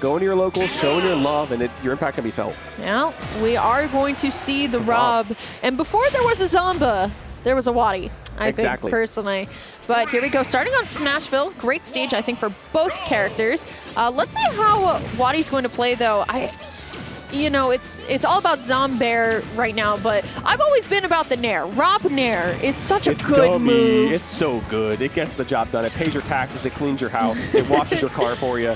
going to your locals, showing your love, and your impact can be felt. Now, we are going to see the Rob. And before there was a Zomba, there was a WaDi, I think, personally. But here we go, starting on Smashville. Great stage, I think, for both characters. Let's see how WaDi's going to play, though. You know, it's all about Zombear right now, but I've always been about the Nair. Rob Nair is such a good move. It's so good. It gets the job done. It pays your taxes. It cleans your house. It washes your car for you.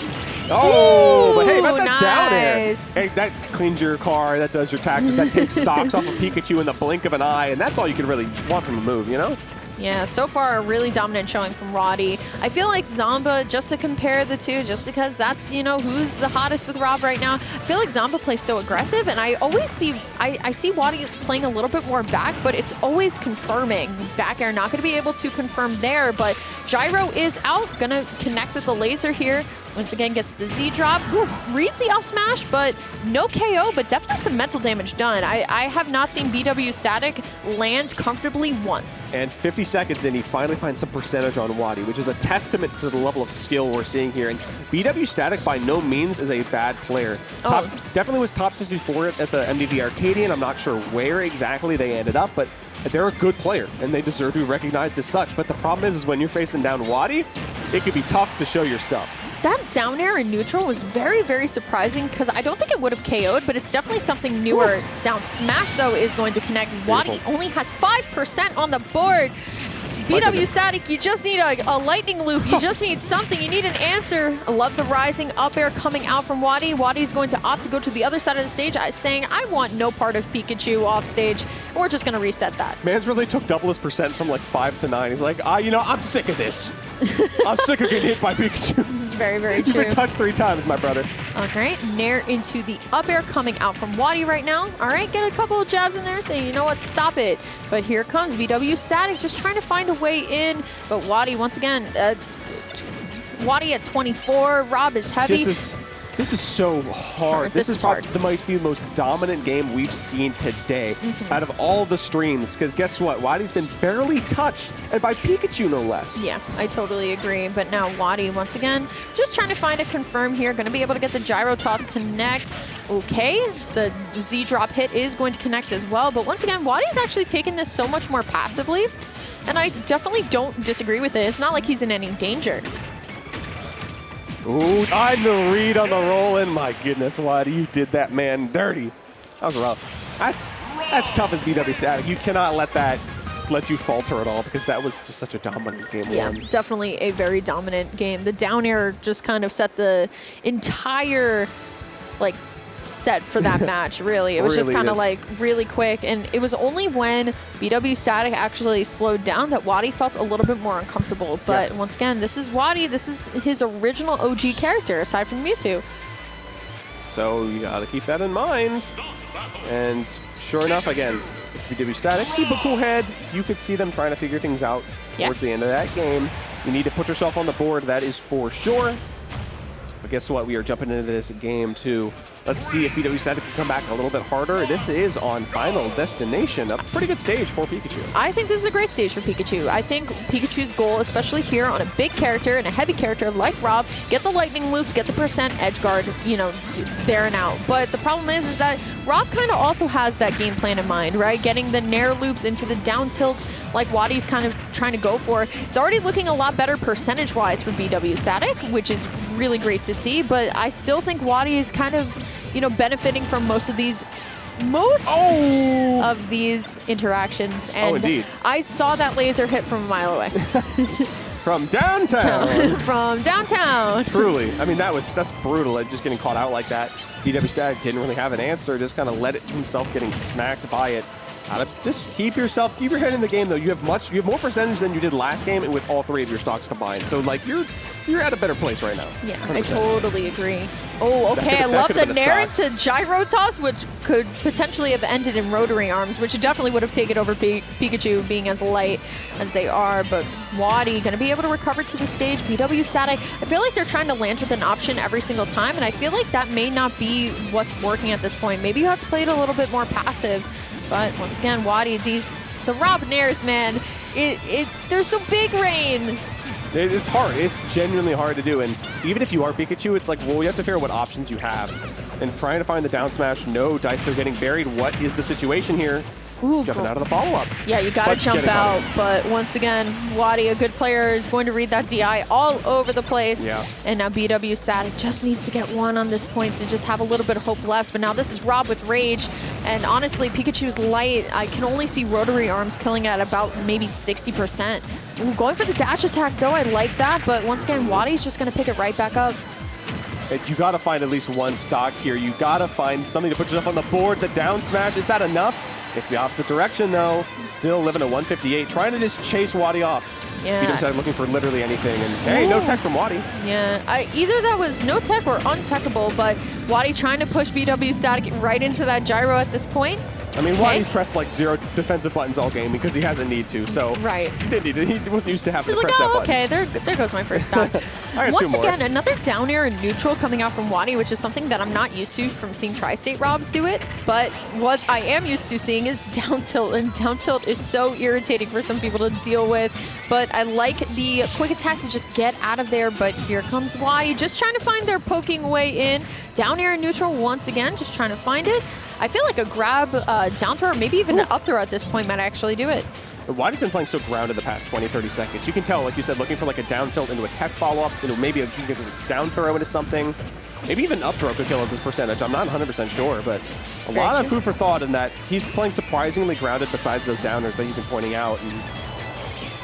Oh, but hey, about that down air. Hey, that cleans your car. That does your taxes. That takes stocks off of Pikachu in the blink of an eye, and that's all you can really want from a move, you know? Yeah, so far a really dominant showing from WaDi. I feel like Zomba, just to compare the two, just because that's, you know, who's the hottest with Rob right now, I feel like Zomba plays so aggressive, and I always see, I see WaDi playing a little bit more back, but it's always confirming. Back air, not going to be able to confirm there, but Gyro is out, going to connect with the laser here. Once again, gets the Z drop. Ooh, reads the up smash, but no KO, but definitely some mental damage done. I have not seen BWStatic land comfortably once. And 50 seconds in, he finally finds some percentage on WaDi, which is a testament to the level of skill we're seeing here. And BWStatic by no means is a bad player. Definitely was top 64 at the MDV Arcadian. I'm not sure where exactly they ended up, but they're a good player, and they deserve to be recognized as such. But the problem is when you're facing down WaDi, it could be tough to show your stuff. That down air in neutral was very, very surprising because I don't think it would have KO'd, but it's definitely something newer. Ooh. Down smash, though, is going to connect. WaDi only has 5% on the board. BWStatic, you just need a lightning loop. You just need something. You need an answer. I love the rising up air coming out from WaDi. WaDi's going to opt to go to the other side of the stage, saying, I want no part of Pikachu off stage. And we're just going to reset that. Man's really took double his percent from like 5 to 9. He's like, you know, I'm sick of this. I'm sick of getting hit by Pikachu. It's very, very true. You've been touched 3 times, my brother. All right, Nair into the up air coming out from WaDi right now. All right, get a couple of jabs in there saying, you know what, stop it. But here comes BWStatic just trying to find a way in. But WaDi, once again, WaDi at 24. Rob is heavy. This is so hard. This is hard. Might be the most dominant game we've seen today out of all the streams. Because guess what? WaDi's been barely touched, and by Pikachu no less. Yeah, I totally agree. But now WaDi, once again, just trying to find a confirm here. Going to be able to get the gyro toss connect. Okay, the Z drop hit is going to connect as well. But once again, WaDi's actually taking this so much more passively. And I definitely don't disagree with it. It's not like he's in any danger. Ooh, I'm the read on the roll in. My goodness, WaDi, you did that man dirty. That was rough. That's tough as BWStatic. You cannot let you falter at all because that was just such a dominant game. Yeah, definitely a very dominant game. The down air just kind of set the entire set for that match, really. It was just kind of like really quick, and it was only when BWStatic actually slowed down that WaDi felt a little bit more uncomfortable. But once again, this is WaDi. This is his original OG character, aside from Mewtwo. So you gotta keep that in mind. And sure enough, again, BWStatic, keep a cool head. You could see them trying to figure things out towards the end of that game. You need to put yourself on the board, that is for sure. But guess what? We are jumping into this game too. Let's see if BWStatic can come back a little bit harder. This is on Final Destination, a pretty good stage for Pikachu. I think this is a great stage for Pikachu. I think Pikachu's goal, especially here on a big character and a heavy character like Rob, get the lightning loops, get the percent edge guard, you know, there and out. But the problem is that Rob kind of also has that game plan in mind, right? Getting the Nair loops into the down tilts like WaDi's kind of trying to go for. It's already looking a lot better percentage-wise for BWStatic, which is really great to see, but I still think WaDi is kind of, you know, benefiting from most of these interactions. And indeed. I saw that laser hit from a mile away. From downtown. From downtown. Truly. I mean, that's brutal. Just getting caught out like that. BWStatic didn't really have an answer. Just kind of let it himself getting smacked by it. Just keep your head in the game, though. You have more percentage than you did last game, and with all 3 of your stocks combined. So, like, you're at a better place right now. Yeah, 100%. I totally agree. Oh, okay. I love the Nair into gyro toss, which could potentially have ended in rotary arms, which definitely would have taken over Pikachu being as light as they are. But WaDi going to be able to recover to the stage. BWStatic, I feel like they're trying to land with an option every single time, and I feel like that may not be what's working at this point. Maybe you have to play it a little bit more passive. But once again, WaDi, the Rob Nairs, man, they're so big, Rain. It's hard. It's genuinely hard to do. And even if you are Pikachu, it's like, well, you have to figure out what options you have. And trying to find the down smash, no, dice, they're getting buried. What is the situation here? Ooh, jumping out of the follow-up. Yeah, you got to jump out. But once again, WaDi, a good player, is going to read that DI all over the place. Yeah. And now BWStatic just needs to get one on this point to just have a little bit of hope left. But now this is Rob with Rage. And honestly, Pikachu's light, I can only see Rotary Arms killing at about maybe 60%. Ooh, going for the dash attack, though, I like that. But once again, WaDi's just going to pick it right back up. You got to find at least one stock here. You got to find something to put yourself on the board. The down smash, is that enough? It's the opposite direction, though. Still living at 158, trying to just chase WaDi off. Yeah. BWStatic looking for literally anything, and hey, no tech from WaDi. Yeah, either that was no tech or untechable, but WaDi trying to push BWStatic right into that gyro at this point. I mean, WaDi's pressed like 0 defensive buttons all game because he hasn't need to, so right. He didn't need it. He wasn't used to having to press that button. Okay, there goes my first stock. Once again, another down air and neutral coming out from WaDi, which is something that I'm not used to from seeing Tri-State Robs do it, but what I am used to seeing is down tilt, and down tilt is so irritating for some people to deal with, but I like the quick attack to just get out of there, but here comes WaDi, just trying to find their poking way in. Down air and neutral once again, just trying to find it. I feel like a grab, down throw, or maybe even an up throw at this point might actually do it. WaDi's been playing so grounded the past 20, 30 seconds. You can tell, like you said, looking for like a down tilt into a tech follow-up, maybe a down throw into something. Maybe even up throw could kill at this percentage. I'm not 100% sure, but a lot of food for thought in that he's playing surprisingly grounded besides those downers that he's been pointing out. And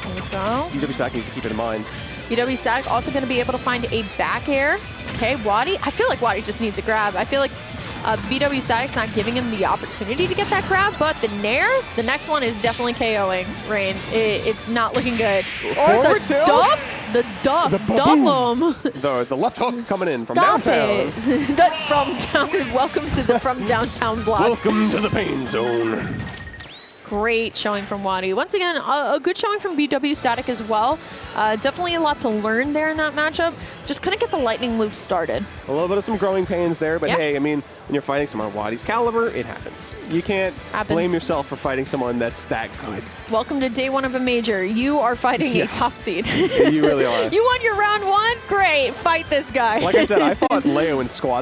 there we go. BWStatic needs to keep it in mind. BWStatic also going to be able to find a back air. Okay, WaDi. I feel like WaDi just needs a grab. I feel like BWStatic's not giving him the opportunity to get that grab, but the Nair, the next one is definitely KOing Rain. It's not looking good. Or the Duff. The Duff. The left hook coming in from downtown. Welcome to the from downtown block. Welcome to the pain zone. Great showing from WaDi. Once again, a good showing from BWStatic as well. Definitely a lot to learn there in that matchup. Just couldn't get the lightning loop started. A little bit of some growing pains there, but hey, I mean, when you're fighting someone WaDi's caliber, it happens. You can't blame yourself for fighting someone that's that good. Welcome to day 1 of a major. You are fighting a top seed. You really are. You won your round 1? Great. Fight this guy. Like I said, I fought Leo in squad